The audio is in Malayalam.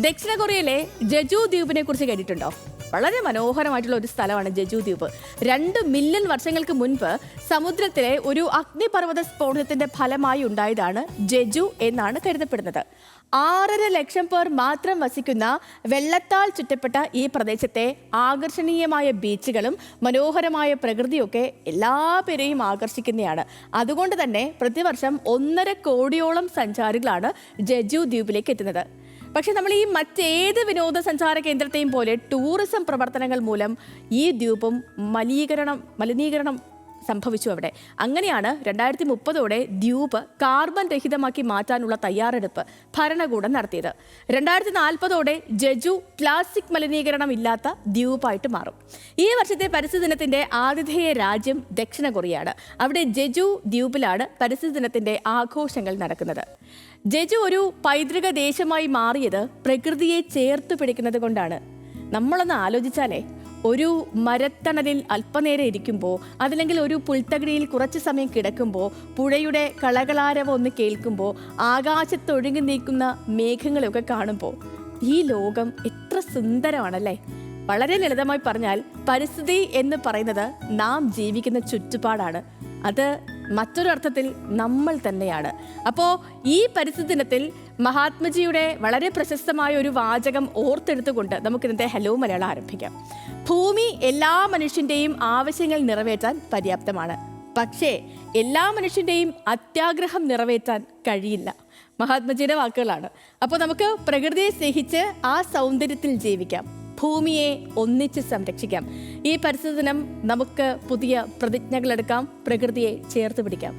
ദക്ഷിണ കൊറിയയിലെ ജെജു ദ്വീപിനെ കുറിച്ച് കേട്ടിട്ടുണ്ടോ? വളരെ മനോഹരമായിട്ടുള്ള ഒരു സ്ഥലമാണ് ജെജു ദ്വീപ്. 2 മില്യൺ വർഷങ്ങൾക്ക് മുൻപ് സമുദ്രത്തിലെ ഒരു അഗ്നിപർവ്വത സ്ഫോടനത്തിന്റെ ഫലമായി ഉണ്ടായതാണ് ജെജു എന്നാണ് കരുതപ്പെടുന്നത്. 6.5 ലക്ഷം പേർ മാത്രം വസിക്കുന്ന വെള്ളത്താൽ ചുറ്റപ്പെട്ട ഈ പ്രദേശത്തെ ആകർഷണീയമായ ബീച്ചുകളും മനോഹരമായ പ്രകൃതിയൊക്കെ എല്ലാ പേരെയും ആകർഷിക്കുന്നതാണ്. അതുകൊണ്ട് തന്നെ പ്രതിവർഷം 1.5 കോടിയോളം സഞ്ചാരികളാണ് ജെജു ദ്വീപിലേക്ക് എത്തുന്നത്. പക്ഷെ നമ്മൾ ഈ മറ്റേത് വിനോദസഞ്ചാര കേന്ദ്രത്തെയും പോലെ ടൂറിസം പ്രവർത്തനങ്ങൾ മൂലം ഈ ദ്വീപും മലിനീകരണം സംഭവിച്ചു അവിടെ. അങ്ങനെയാണ് 2030 ദ്വീപ് കാർബൺ രഹിതമാക്കി മാറ്റാനുള്ള തയ്യാറെടുപ്പ് ഭരണകൂടം നടത്തിയത്. 2040 ജെജു പ്ലാസ്റ്റിക് മലിനീകരണം ഇല്ലാത്ത ദ്വീപായിട്ട് മാറും. ഈ വർഷത്തെ പരിസ്ഥിതി ദിനത്തിന്റെ ആതിഥേയ രാജ്യം ദക്ഷിണ കൊറിയയാണ്. അവിടെ ജെജു ദ്വീപിലാണ് പരിസ്ഥിതി ദിനത്തിന്റെ ആഘോഷങ്ങൾ നടക്കുന്നത്. ജെജു ഒരു പൈതൃക ദേശമായി മാറിയത് പ്രകൃതിയെ ചേർത്ത് പിടിക്കുന്നത് കൊണ്ടാണ്. നമ്മളൊന്ന് ആലോചിച്ചാലേ, ഒരു മരത്തണലിൽ അല്പനേരം ഇരിക്കുമ്പോൾ, അതല്ലെങ്കിൽ ഒരു പുൽത്തകിടിയിൽ കുറച്ച് സമയം കിടക്കുമ്പോൾ, പുഴയുടെ കളകളാരവം ഒന്ന് കേൾക്കുമ്പോൾ, ആകാശത്തൊഴുകി നീക്കുന്ന മേഘങ്ങളൊക്കെ കാണുമ്പോൾ ഈ ലോകം എത്ര സുന്ദരമാണല്ലേ. വളരെ ലളിതമായി പറഞ്ഞാൽ പരിസ്ഥിതി എന്ന് പറയുന്നത് നാം ജീവിക്കുന്ന ചുറ്റുപാടാണ്. അത് മറ്റൊരർത്ഥത്തിൽ നമ്മൾ തന്നെയാണ്. അപ്പോൾ ഈ പരിസ്ഥിതി ദിനത്തിൽ മഹാത്മജിയുടെ വളരെ പ്രശസ്തമായ ഒരു വാചകം ഓർത്തെടുത്തുകൊണ്ട് നമുക്ക് ഇന്നത്തെ ഹലോ മലയാളം ആരംഭിക്കാം. ഭൂമി എല്ലാ മനുഷ്യൻ്റെയും ആവശ്യങ്ങൾ നിറവേറ്റാൻ പര്യാപ്തമാണ്, പക്ഷേ എല്ലാ മനുഷ്യൻ്റെയും അത്യാഗ്രഹം നിറവേറ്റാൻ കഴിയില്ല. മഹാത്മജിയുടെ വാക്കുകളാണ്. അപ്പോൾ നമുക്ക് പ്രകൃതിയെ സ്നേഹിച്ച് ആ സൗന്ദര്യത്തിൽ ജീവിക്കാം, ഭൂമിയെ ഒന്നിച്ച് സംരക്ഷിക്കാം. ഈ പരിസ്ഥിതി ദിനം നമുക്ക് പുതിയ പ്രതിജ്ഞകളെടുക്കാം, പ്രകൃതിയെ ചേർത്ത് പിടിക്കാം.